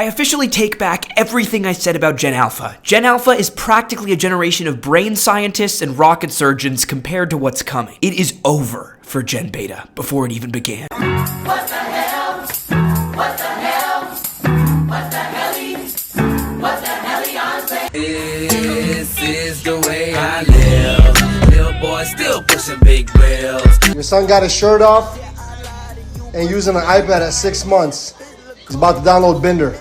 I officially take back everything I said about Gen Alpha. Gen Alpha is practically a generation of brain scientists and rocket surgeons compared to what's coming. It is over for Gen Beta before it even began. What the hell? What the hell? What the hell? What the hell? This is the way I live. Little boy still pushing big bills. Your son got his shirt off and using an iPad at 6 months. He's about to download Binder.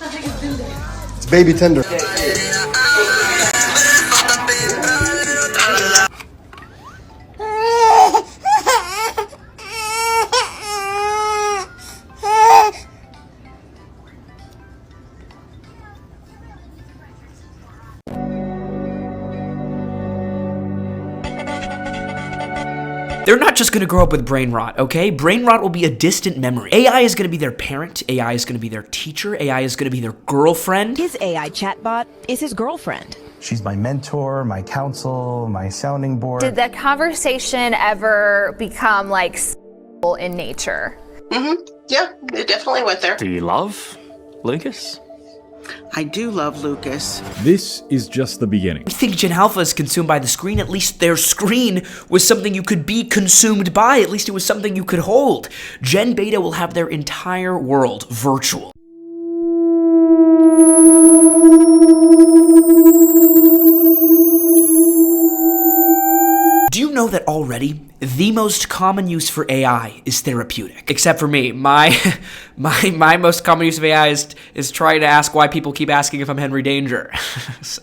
It's baby Tinder. They're not just going to grow up with brain rot, okay? Brain rot will be a distant memory. AI is going to be their parent. AI is going to be their teacher. AI is going to be their girlfriend. His AI chatbot is his girlfriend. She's my mentor, my counsel, my sounding board. Did that conversation ever become like in nature? Mm-hmm. Yeah, it definitely went there. Do you love Lucas? I do love Lucas. This is just the beginning. I think Gen Alpha is consumed by the screen. At least their screen was something you could be consumed by. At least it was something you could hold. Gen Beta will have their entire world virtual. Do you know that already the most common use for AI is therapeutic? Except for me. My most common use of AI is trying to ask why people keep asking if I'm Henry Danger. So,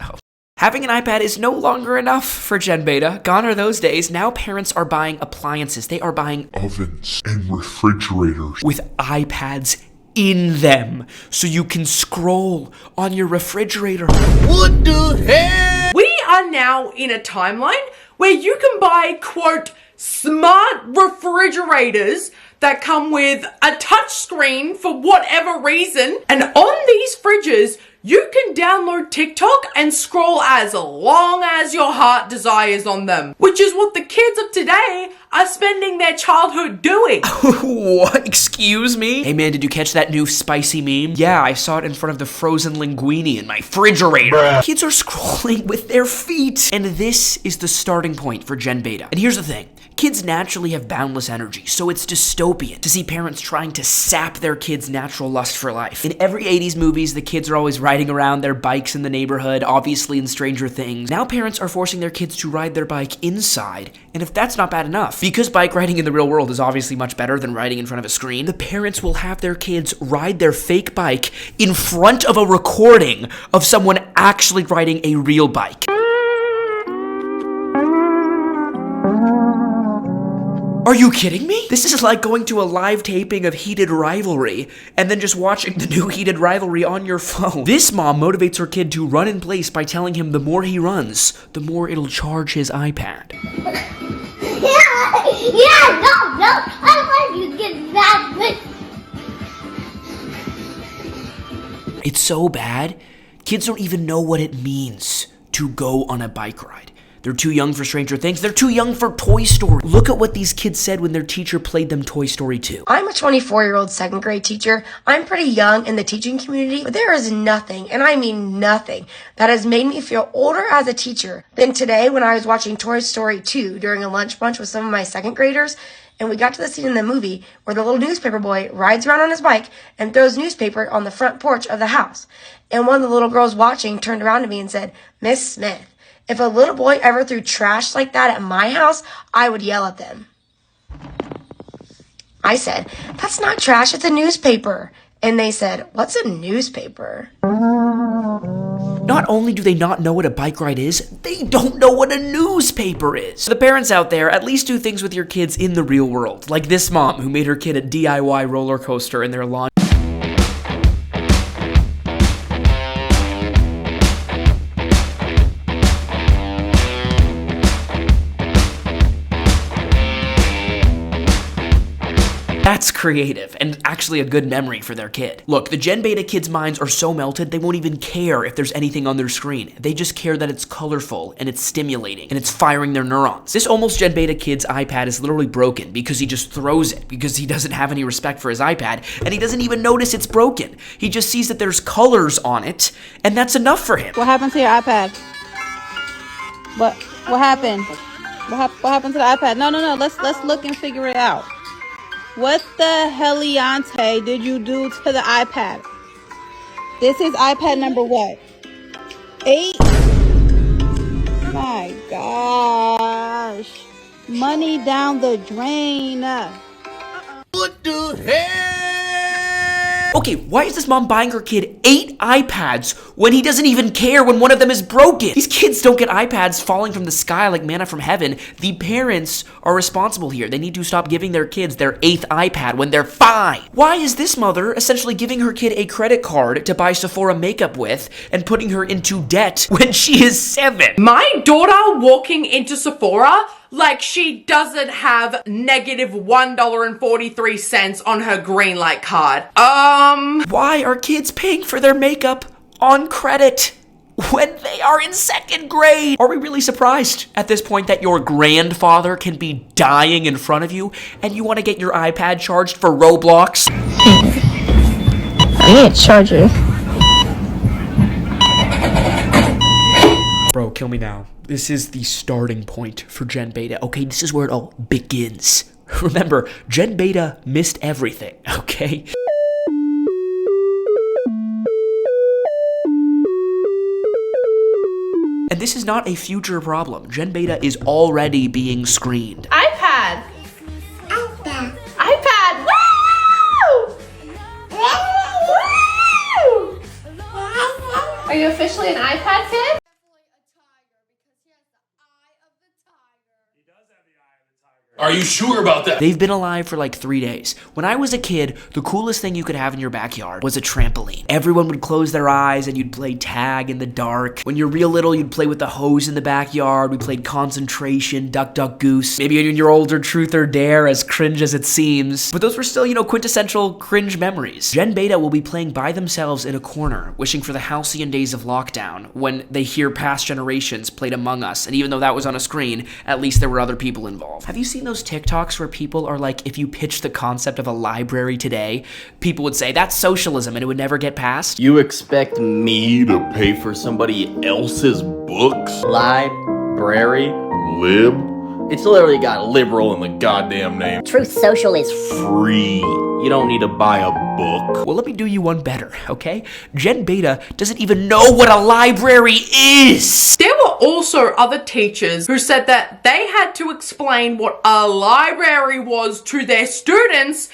having an iPad is no longer enough for Gen Beta. Gone are those days. Now parents are buying appliances. They are buying ovens and refrigerators with iPads in them, so you can scroll on your refrigerator. What the hell? We are now in a timeline where you can buy, quote, smart refrigerators that come with a touch screen for whatever reason. And on these fridges, you can download TikTok and scroll as long as your heart desires on them, which is what the kids of today are spending their childhood doing. What? Excuse me? Hey man, did you catch that new spicy meme? Yeah, I saw it in front of the frozen linguine in my refrigerator. Bruh. Kids are scrolling with their feet. And this is the starting point for Gen Beta. And here's the thing. Kids naturally have boundless energy, so it's dystopian to see parents trying to sap their kids' natural lust for life. In every 80s movies, the kids are always riding around their bikes in the neighborhood, obviously in Stranger Things. Now parents are forcing their kids to ride their bike inside, and if that's not bad enough, because bike riding in the real world is obviously much better than riding in front of a screen, the parents will have their kids ride their fake bike in front of a recording of someone actually riding a real bike. Are you kidding me? This is like going to a live taping of Heated Rivalry and then just watching the new Heated Rivalry on your phone. This mom motivates her kid to run in place by telling him the more he runs, the more it'll charge his iPad. No, I want you to get that. It's so bad, kids don't even know what it means to go on a bike ride. They're too young for Stranger Things. They're too young for Toy Story. Look at what these kids said when their teacher played them Toy Story 2. I'm a 24-year-old second grade teacher. I'm pretty young in the teaching community, but there is nothing, and I mean nothing, that has made me feel older as a teacher than today when I was watching Toy Story 2 during a lunch bunch with some of my second graders, and we got to the scene in the movie where the little newspaper boy rides around on his bike and throws newspaper on the front porch of the house. And one of the little girls watching turned around to me and said, "Miss Smith, if a little boy ever threw trash like that at my house, I would yell at them." I said, "That's not trash, it's a newspaper." And they said, "What's a newspaper?" Not only do they not know what a bike ride is, they don't know what a newspaper is. The parents out there, at least do things with your kids in the real world. Like this mom who made her kid a DIY roller coaster in their lawn. That's creative, and actually a good memory for their kid. Look, the Gen Beta kids' minds are so melted, they won't even care if there's anything on their screen. They just care that it's colorful, and it's stimulating, and it's firing their neurons. This almost Gen Beta kid's iPad is literally broken because he just throws it, because he doesn't have any respect for his iPad, and he doesn't even notice it's broken. He just sees that there's colors on it, and that's enough for him. What happened to your iPad? What happened? What happened to the iPad? No. Let's look and figure it out. What the heliante did you do to the iPad? This is iPad number what? 8? My gosh. Money down the drain. What the hell? Okay, why is this mom buying her kid 8 iPads when he doesn't even care when one of them is broken? These kids don't get iPads falling from the sky like manna from heaven. The parents are responsible here. They need to stop giving their kids their 8th iPad when they're 5. Why is this mother essentially giving her kid a credit card to buy Sephora makeup with and putting her into debt when she is 7? My daughter walking into Sephora like she doesn't have negative $1.43 on her green light card. Why are kids paying for their makeup on credit when they are in 2nd grade? Are we really surprised at this point that your grandfather can be dying in front of you and you want to get your iPad charged for Roblox? I need a charger. Bro, kill me now. This is the starting point for Gen Beta, okay? This is where it all begins. Remember, Gen Beta missed everything, okay? And this is not a future problem. Gen Beta is already being screened. iPad! Woo! Woo! Are you officially an iPad kid? Are you sure about that? They've been alive for like 3 days. When I was a kid, the coolest thing you could have in your backyard was a trampoline. Everyone would close their eyes and you'd play tag in the dark. When you're real little, you'd play with the hose in the backyard. We played concentration, duck, duck, goose. Maybe when you're older, truth or dare, as cringe as it seems. But those were still, quintessential cringe memories. Gen Beta will be playing by themselves in a corner, wishing for the halcyon days of lockdown, when they hear past generations played Among Us. And even though that was on a screen, at least there were other people involved. Have you seen those TikToks where people are like, if you pitch the concept of a library today, people would say that's socialism and it would never get passed? You expect me to pay for somebody else's books? Library? Lib? It's literally got liberal in the goddamn name. Truth Social is Free. You don't need to buy a book. Well, let me do you one better, okay? Gen Beta doesn't even know what a library is! There were also other teachers who said that they had to explain what a library was to their students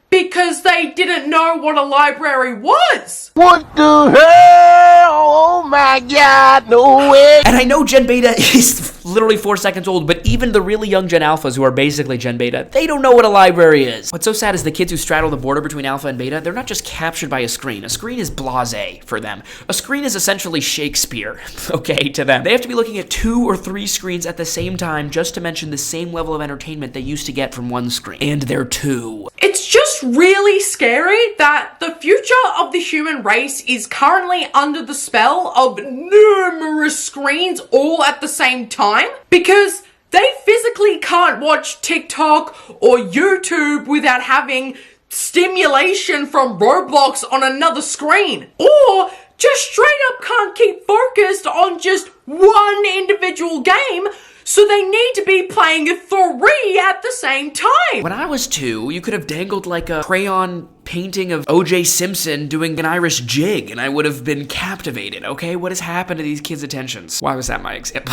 because they didn't know what a library was. What the hell? Oh my god, no way. And I know Gen Beta is literally 4 seconds old, but even the really young Gen Alphas who are basically Gen Beta, they don't know what a library is. What's so sad is the kids who straddle the border between Alpha and Beta, they're not just captured by a screen. A screen is blasé for them. A screen is essentially Shakespeare, okay, to them. They have to be looking at 2 or 3 screens at the same time just to mention the same level of entertainment they used to get from one screen. And they're 2. It's just really scary that the future of the human race is currently under the spell of numerous screens all at the same time because they physically can't watch TikTok or YouTube without having stimulation from Roblox on another screen, or just straight up can't keep focused on just one individual game. So they need to be playing 3 at the same time. When I was 2, you could have dangled like a crayon painting of O.J. Simpson doing an Irish jig, and I would have been captivated, okay? What has happened to these kids' attentions? Why was that my example?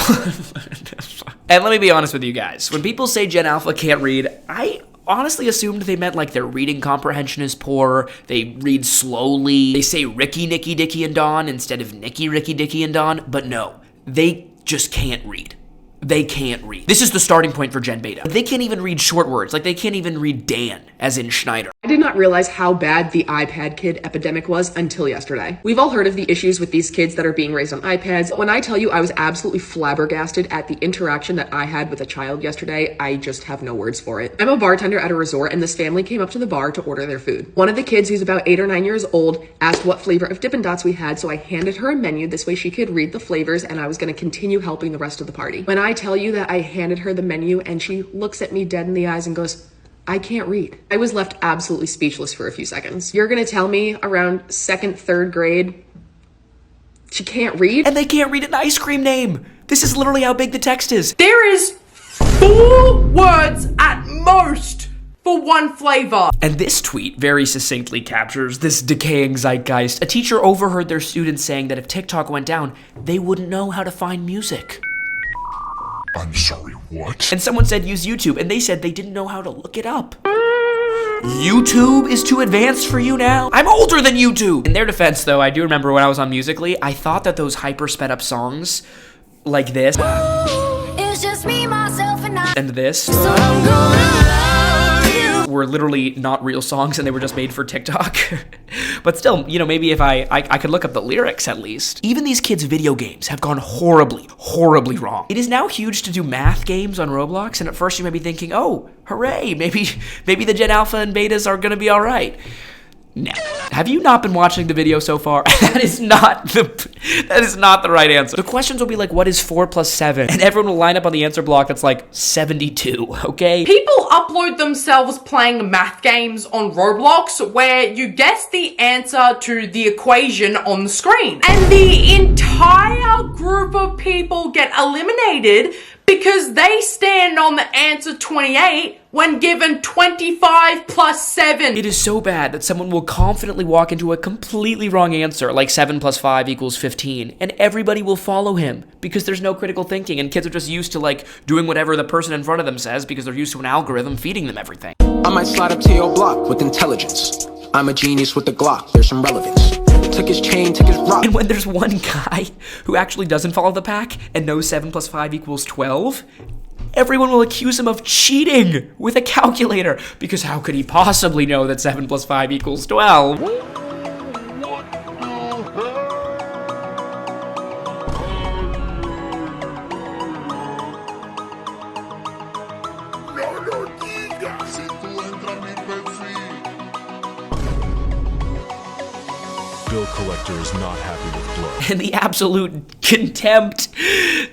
And let me be honest with you guys. When people say Gen Alpha can't read, I honestly assumed they meant like their reading comprehension is poor, they read slowly, they say Ricky, Nicky, Dicky, and Dawn instead of Nicky, Ricky, Dicky, and Dawn, but no, they just can't read. They can't read. This is the starting point for Gen Beta. They can't even read short words. Like, they can't even read Dan, as in Schneider. I did not realize how bad the iPad kid epidemic was until yesterday. We've all heard of the issues with these kids that are being raised on iPads. When I tell you I was absolutely flabbergasted at the interaction that I had with a child yesterday, I just have no words for it. I'm a bartender at a resort, and this family came up to the bar to order their food. One of the kids, who's about 8 or 9 years old, asked what flavor of Dippin' Dots we had, so I handed her a menu. This way she could read the flavors, and I was going to continue helping the rest of the party. When I tell you that I handed her the menu, and she looks at me dead in the eyes and goes, I can't read. I was left absolutely speechless for a few seconds. You're gonna tell me around 2nd, 3rd grade, she can't read? And they can't read an ice cream name. This is literally how big the text is. There is 4 words at most for one flavor. And this tweet very succinctly captures this decaying zeitgeist. A teacher overheard their students saying that if TikTok went down, they wouldn't know how to find music. I'm sorry, what? And someone said use YouTube, and they said they didn't know how to look it up. YouTube is too advanced for you now? I'm older than YouTube! In their defense, though, I do remember when I was on Musical.ly, I thought that those hyper sped up songs, like this, It's just me, myself, and I. and this, So I'm gonna love you. were literally not real songs and they were just made for TikTok. But still, you know, maybe if I could look up the lyrics at least. Even these kids' video games have gone horribly, horribly wrong. It is now huge to do math games on Roblox, and at first you might be thinking, oh, hooray, maybe the Gen Alpha and Betas are gonna be all right. No. Have you not been watching the video so far? That is not the right answer. The questions will be like, what is 4 plus 7? And everyone will line up on the answer block that's like 72, okay? People upload themselves playing math games on Roblox where you guess the answer to the equation on the screen. And the entire group of people get eliminated because they stand on the answer 28 when given 25 plus 7. It is so bad that someone will confidently walk into a completely wrong answer, like 7 plus 5 equals 15, and everybody will follow him because there's no critical thinking, and kids are just used to, like, doing whatever the person in front of them says because they're used to an algorithm feeding them everything. I might slide up to your block with intelligence. I'm a genius with the Glock, there's some relevance. Took his chain, took his rock. And when there's one guy who actually doesn't follow the pack and knows 7 plus 5 equals 12, everyone will accuse him of cheating with a calculator, because how could he possibly know that 7 plus 5 equals 12? Bill collector is not happy with blood. And the absolute contempt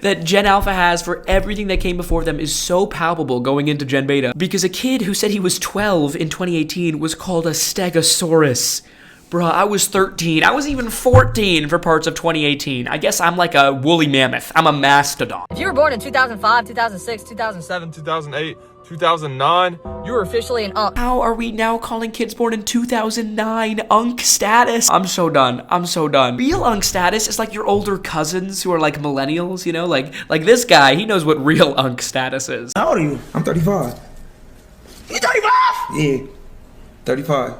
that Gen Alpha has for everything that came before them is so palpable going into Gen Beta, because a kid who said he was 12 in 2018 was called a stegosaurus. Bruh, I was 13. I was even 14 for parts of 2018. I guess I'm like a woolly mammoth. I'm a mastodon. If you were born in 2005, 2006, 2007, 2008, 2009, you were officially an UNC. How are we now calling kids born in 2009 UNC status? I'm so done. I'm so done. Real UNC status is like your older cousins who are like millennials, you know? Like this guy, he knows what real UNC status is. How old are you? I'm 35. You 35? Yeah, 35.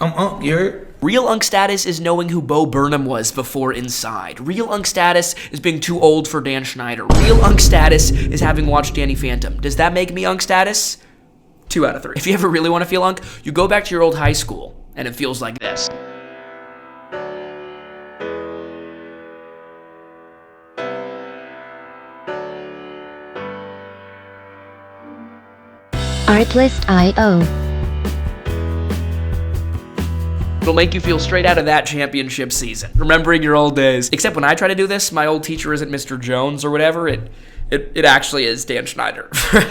I'm UNC, you heard? Real UNC status is knowing who Bo Burnham was before Inside. Real UNC status is being too old for Dan Schneider. Real UNC status is having watched Danny Phantom. Does that make me UNC status? 2 out of 3. If you ever really want to feel UNC, you go back to your old high school, and it feels like this. Artlist.io. It'll make you feel straight out of that championship season, remembering your old days. Except when I try to do this, my old teacher isn't Mr. Jones or whatever. It actually is Dan Schneider.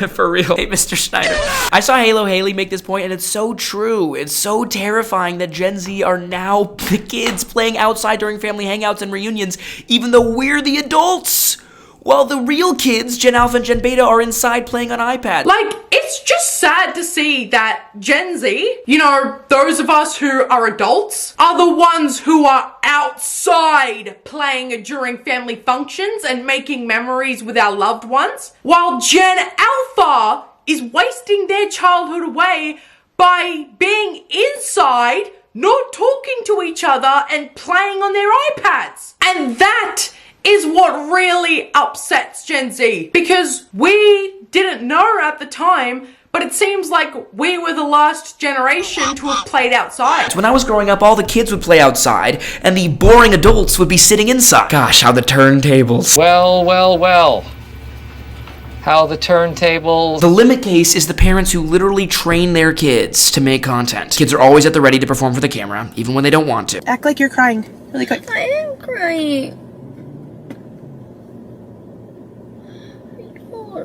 For real. Hey, Mr. Schneider. I saw Haylo Hayley make this point, and it's so true. It's so terrifying that Gen Z are now the kids playing outside during family hangouts and reunions, even though we're the adults. While the real kids, Gen Alpha and Gen Beta, are inside playing on iPad. Like, it's just sad to see that Gen Z, you know, those of us who are adults, are the ones who are outside playing during family functions and making memories with our loved ones, while Gen Alpha is wasting their childhood away by being inside, not talking to each other and playing on their iPads. And that is what really upsets Gen Z, because we didn't know at the time, but it seems like we were the last generation to have played outside. When I was growing up, all the kids would play outside, and the boring adults would be sitting inside. Gosh, how the turntables. Well. How the turntables. The limit case is the parents who literally train their kids to make content. Kids are always at the ready to perform for the camera, even when they don't want to. Act like you're crying. Really quick. I am crying.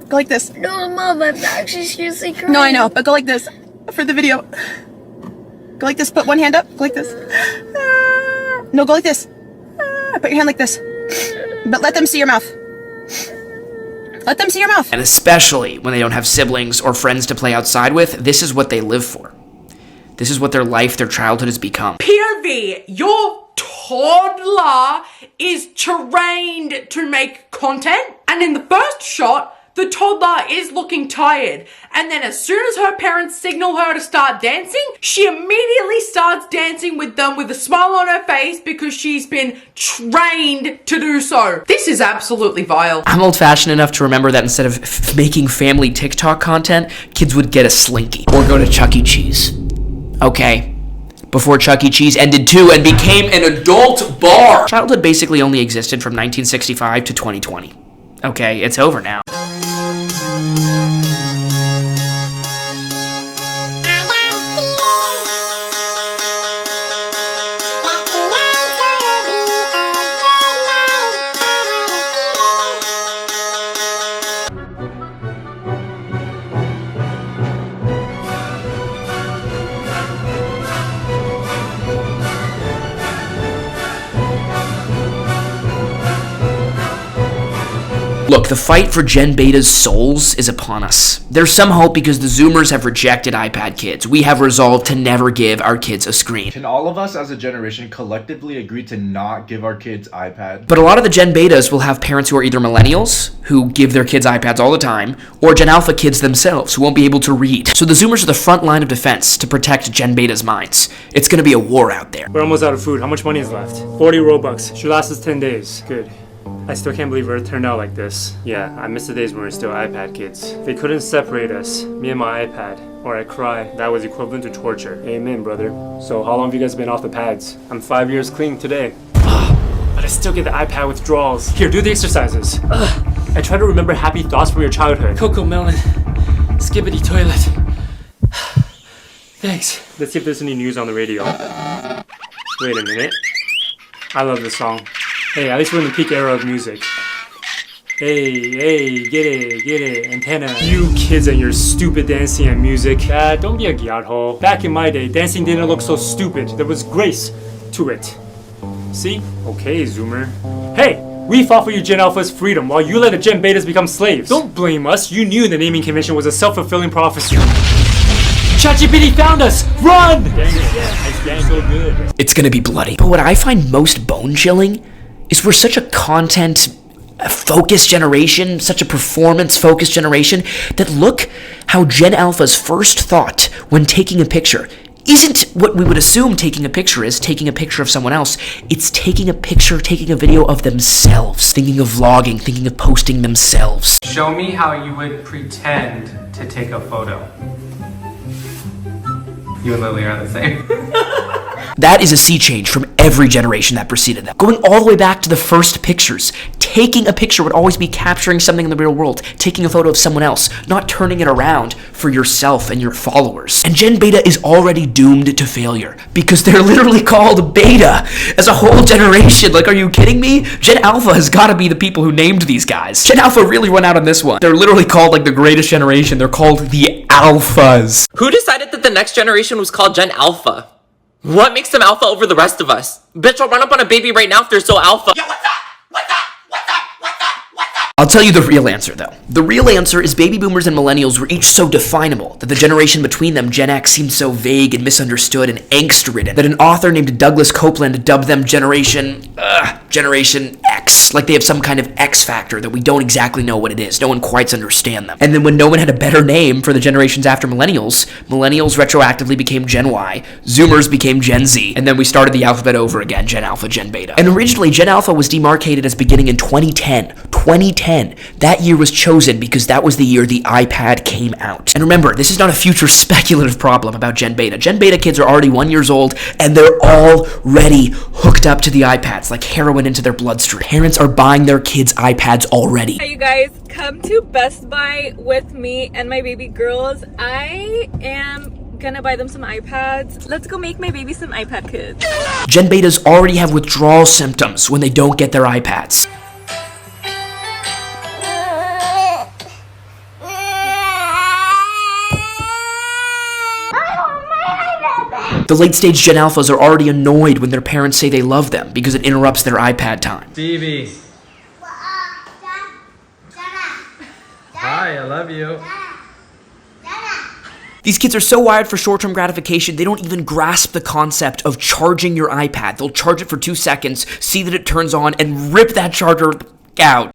Go like this. No, Mom, I'm actually seriously crying. No, I know, but go like this for the video. Go like this. Put one hand up. Go like this. No, go like this. Put your hand like this. But let them see your mouth. Let them see your mouth. And especially when they don't have siblings or friends to play outside with, this is what they live for. This is what their life, their childhood has become. POV, your toddler is trained to make content, and in the first shot, the toddler is looking tired, and then as soon as her parents signal her to start dancing, she immediately starts dancing with them with a smile on her face because she's been trained to do so. This is absolutely vile. I'm old-fashioned enough to remember that instead of making family TikTok content, kids would get a Slinky or go to Chuck E. Cheese. Okay. Before Chuck E. Cheese ended too and became an adult bar. Childhood basically only existed from 1965 to 2020. Okay, it's over now. Look, the fight for Gen Beta's souls is upon us. There's some hope because the Zoomers have rejected iPad kids. We have resolved to never give our kids a screen. Can all of us as a generation collectively agree to not give our kids iPads? But a lot of the Gen Betas will have parents who are either millennials, who give their kids iPads all the time, or Gen Alpha kids themselves who won't be able to read. So the Zoomers are the front line of defense to protect Gen Beta's minds. It's gonna be a war out there. We're almost out of food. How much money is left? 40 Robux. Should last us 10 days. Good. I still can't believe Earth turned out like this. Yeah, I miss the days when we were still iPad kids. They couldn't separate us, me and my iPad, or I cry. That was equivalent to torture. Amen, brother. So how long have you guys been off the pads? I'm 5 years clean today. But I still get the iPad withdrawals. Here, do the exercises. I try to remember happy thoughts from your childhood. Coco Melon, skibbity toilet. Thanks. Let's see if there's any news on the radio. Wait a minute. I love this song. Hey, at least we're in the peak era of music. Hey, get it, antenna. You kids and your stupid dancing and music. Don't be a gyatho. Back in my day, dancing didn't look so stupid. There was grace to it. See? Okay, Zoomer. Hey, we fought for you Gen Alpha's freedom while you let the Gen Betas become slaves. Don't blame us. You knew the naming convention was a self-fulfilling prophecy. ChatGPT found us! Run! Dang it, I stand so good. It's gonna be bloody. But what I find most bone-chilling is we're such a content-focused generation, such a performance-focused generation, that look how Gen Alpha's first thought when taking a picture isn't what we would assume taking a picture is, taking a picture of someone else. It's taking a picture, taking a video of themselves, thinking of vlogging, thinking of posting themselves. Show me how you would pretend to take a photo. You and Lily are the same. That is a sea change from every generation that preceded them. Going all the way back to the first pictures, taking a picture would always be capturing something in the real world, taking a photo of someone else, not turning it around for yourself and your followers. And Gen Beta is already doomed to failure because they're literally called Beta as a whole generation. Like, are you kidding me? Gen Alpha has got to be the people who named these guys. Gen Alpha really went out on this one. They're literally called like the greatest generation. They're called the Alphas. Who decided that the next generation was called Gen Alpha? What makes them alpha over the rest of us? Bitch, I'll run up on a baby right now if they're so alpha. Yo, what's up? I'll tell you the real answer, though. The real answer is baby boomers and millennials were each so definable that the generation between them, Gen X, seemed so vague and misunderstood and angst-ridden that an author named Douglas Copeland dubbed them Generation Generation X, like they have some kind of X factor that we don't exactly know what it is. No one quite understands them. And then when no one had a better name for the generations after millennials retroactively became Gen Y, Zoomers became Gen Z, and then we started the alphabet over again, Gen Alpha, Gen Beta. And originally, Gen Alpha was demarcated as beginning in 2010. 2010. That year was chosen because that was the year the iPad came out. And remember, this is not a future speculative problem about Gen Beta. Gen Beta kids are already 1 year old, and they're already hooked up to the iPads like heroin into their bloodstream. Parents are buying their kids iPads already. Hey, you guys, come to Best Buy with me and my baby girls. I am gonna buy them some iPads. Let's go make my baby some iPad kids. Gen Betas already have withdrawal symptoms when they don't get their iPads. The late-stage Gen Alphas are already annoyed when their parents say they love them because it interrupts their iPad time. Stevie. Hi, I love you. These kids are so wired for short-term gratification, they don't even grasp the concept of charging your iPad. They'll charge it for 2 seconds, see that it turns on, and rip that charger out.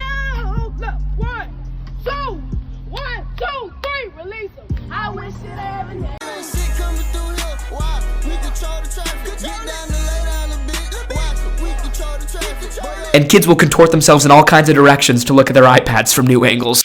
1, 2, 3, release them. I wish it ever did. And kids will contort themselves in all kinds of directions to look at their iPads from new angles.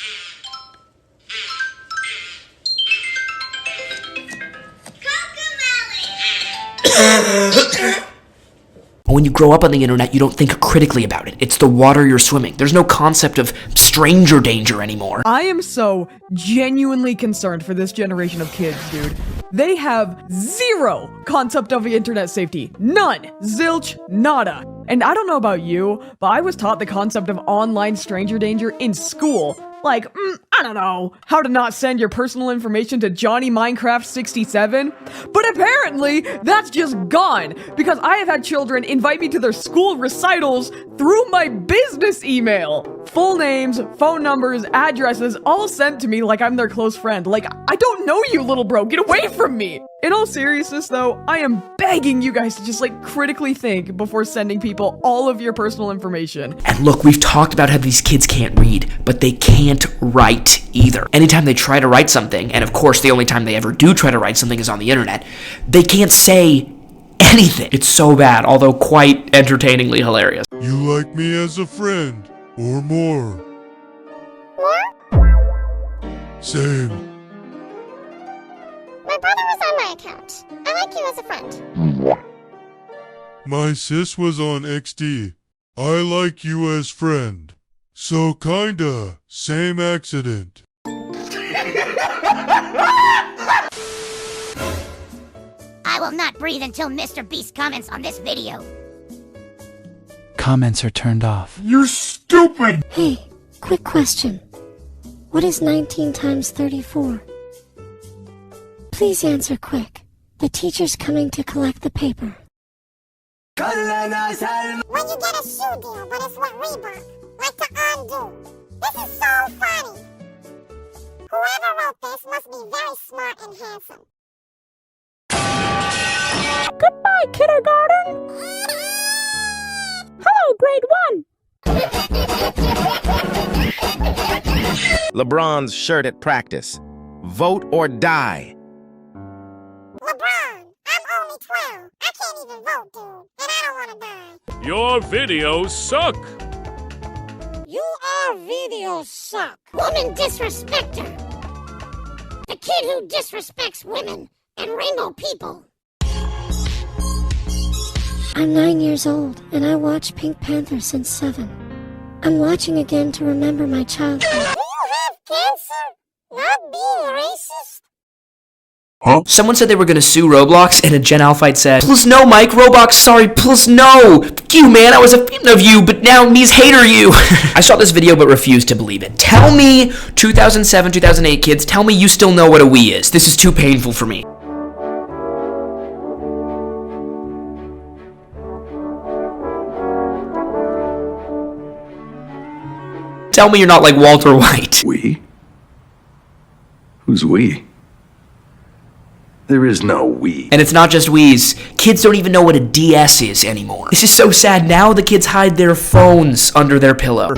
When you grow up on the internet, you don't think critically about it. It's the water you're swimming. There's no concept of stranger danger anymore. I am so genuinely concerned for this generation of kids, dude. They have zero concept of internet safety. None. Zilch. Nada. And I don't know about you, but I was taught the concept of online stranger danger in school. Like, I don't know, how to not send your personal information to Johnny Minecraft 67. But apparently, that's just gone, because I have had children invite me to their school recitals through my business email. Full names, phone numbers, addresses, all sent to me like I'm their close friend. Like, I don't know you, little bro, get away from me! In all seriousness, though, I am begging you guys to just, critically think before sending people all of your personal information. And look, we've talked about how these kids can't read, but they can't write either. Anytime they try to write something, and of course the only time they ever do try to write something is on the internet, they can't say anything. It's so bad, although quite entertainingly hilarious. You like me as a friend, or more? Same. My brother was on my account. I like you as a friend. My sis was on XD. I like you as friend. So kinda, same accident. I will not breathe until Mr. Beast comments on this video. Comments are turned off. You're stupid! Hey, quick question. What is 19 times 34? Please answer quick. The teacher's coming to collect the paper. When you get a shoe deal, but it's what Reebok like to undo. This is so funny. Whoever wrote this must be very smart and handsome. Goodbye, kindergarten! Hello, grade 1! LeBron's shirt at practice. Vote or die. LeBron, I'm only 12. I can't even vote, dude. And I don't want to die. Your videos suck! Your videos suck. Woman disrespecter. The kid who disrespects women and rainbow people. I'm 9 years old, and I watched Pink Panther since 7. I'm watching again to remember my childhood. Do you have cancer? Not being racist? Huh? Someone said they were gonna sue Roblox, and a Gen Alphite said, "Plus no, Mike, Roblox, sorry, plus no! Fuck you, man, I was a fan of you, but now me's hater you!" I saw this video but refused to believe it. Tell me, 2007, 2008 kids, tell me you still know what a Wii is. This is too painful for me. Tell me you're not like Walter White. We? Who's we? There is no we. And it's not just we's. Kids don't even know what a DS is anymore. This is so sad. Now the kids hide their phones under their pillow.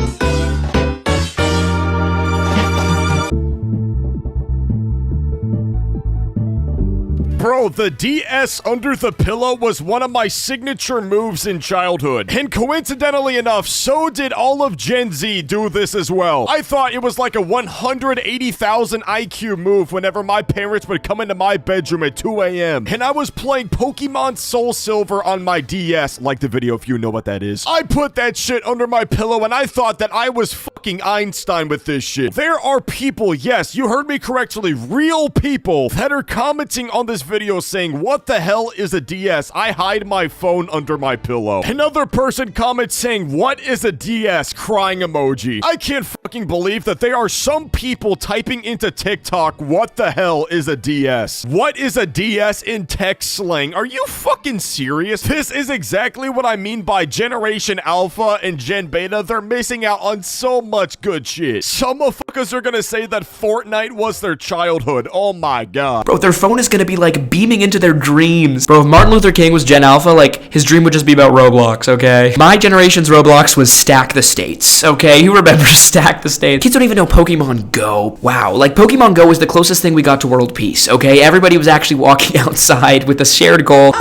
Bro, the DS under the pillow was one of my signature moves in childhood. And coincidentally enough, so did all of Gen Z do this as well. I thought it was like a 180,000 IQ move whenever my parents would come into my bedroom at 2 a.m. and I was playing Pokemon Soul Silver on my DS. Like the video if you know what that is. I put that shit under my pillow and I thought that I was fucking Einstein with this shit. There are people, yes, you heard me correctly, real people that are commenting on this video saying, what the hell is a DS? I hide my phone under my pillow. Another person comments saying, what is a DS? Crying emoji. I can't fucking believe that there are some people typing into TikTok, what the hell is a DS? What is a DS in tech slang? Are you fucking serious? This is exactly what I mean by Generation Alpha and Gen Beta. They're missing out on so much good shit. Some motherfuckers are gonna say that Fortnite was their childhood. Oh my god. Bro, their phone is gonna be like beaming into their dreams. Bro, if Martin Luther King was Gen Alpha, like, his dream would just be about Roblox, okay? My generation's Roblox was Stack the States, okay? Who remembers Stack the States? Kids don't even know Pokemon Go. Wow, like, Pokemon Go was the closest thing we got to world peace, okay? Everybody was actually walking outside with a shared goal.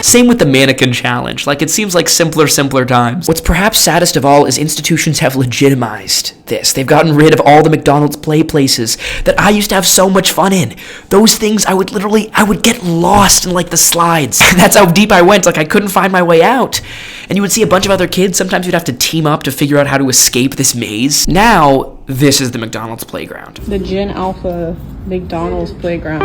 Same with the mannequin challenge. Like, it seems like simpler times. What's perhaps saddest of all is institutions have legitimized this. They've gotten rid of all the McDonald's play places that I used to have so much fun in. Those things I would get lost in like the slides. That's how deep I went. Like, I couldn't find my way out. And you would see a bunch of other kids. Sometimes you'd have to team up to figure out how to escape this maze. Now, this is the McDonald's playground. The Gen Alpha McDonald's playground.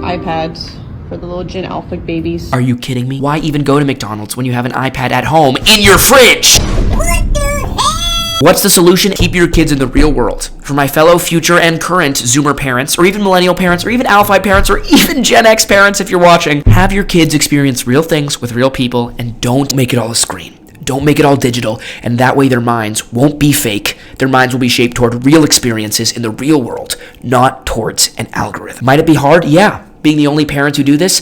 iPads for the little Gen Alpha babies. Are you kidding me? Why even go to McDonald's when you have an iPad at home in your fridge? What the hell? What's the solution? Keep your kids in the real world. For my fellow future and current Zoomer parents, or even Millennial parents, or even Alpha parents, or even Gen X parents if you're watching, have your kids experience real things with real people and don't make it all a screen. Don't make it all digital, and that way their minds won't be fake. Their minds will be shaped toward real experiences in the real world, not towards an algorithm. Might it be hard? Yeah. Being the only parents who do this?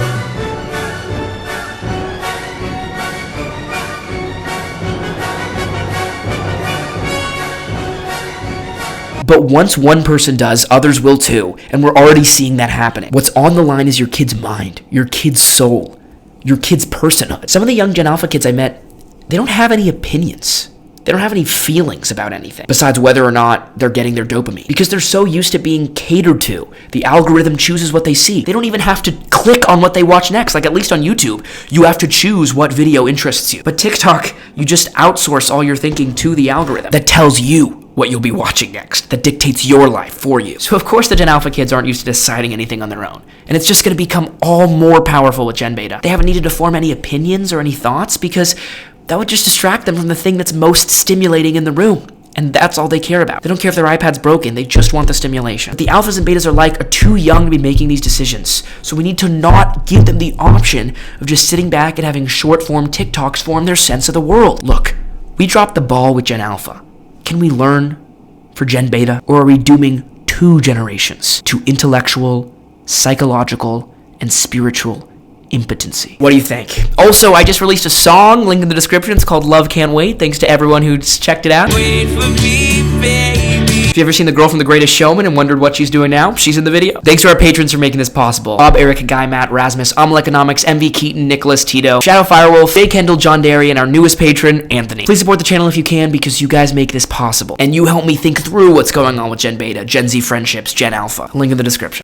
But once one person does, others will too, and we're already seeing that happening. What's on the line is your kid's mind, your kid's soul, your kid's personhood. Some of the young Gen Alpha kids I met, they don't have any opinions. They don't have any feelings about anything besides whether or not they're getting their dopamine because they're so used to being catered to. The algorithm chooses what they see. They don't even have to click on what they watch next. Like, at least on YouTube, you have to choose what video interests you. But TikTok, you just outsource all your thinking to the algorithm that tells you what you'll be watching next, that dictates your life for you. So of course the Gen Alpha kids aren't used to deciding anything on their own. And it's just going to become all more powerful with Gen Beta. They haven't needed to form any opinions or any thoughts because that would just distract them from the thing that's most stimulating in the room. And that's all they care about. They don't care if their iPad's broken, they just want the stimulation. The alphas and betas are too young to be making these decisions. So we need to not give them the option of just sitting back and having short-form TikToks form their sense of the world. Look, we dropped the ball with Gen Alpha. Can we learn for Gen Beta? Or are we dooming 2 generations to intellectual, psychological, and spiritual impotency? What do you think? Also, I just released a song, link in the description. It's called Love Can't Wait. Thanks to everyone who's checked it out. Wait for me, baby. If you ever seen the girl from The Greatest Showman and wondered what she's doing now, she's in the video. Thanks to our patrons for making this possible. Bob, Eric, Guy, Matt, Rasmus, Ameleconomics, MV, Keaton, Nicholas, Tito, Shadow Firewolf, Faye, Kendall, John Derry, and our newest patron, Anthony. Please support the channel if you can because you guys make this possible. And you help me think through what's going on with Gen Beta, Gen Z friendships, Gen Alpha. Link in the description.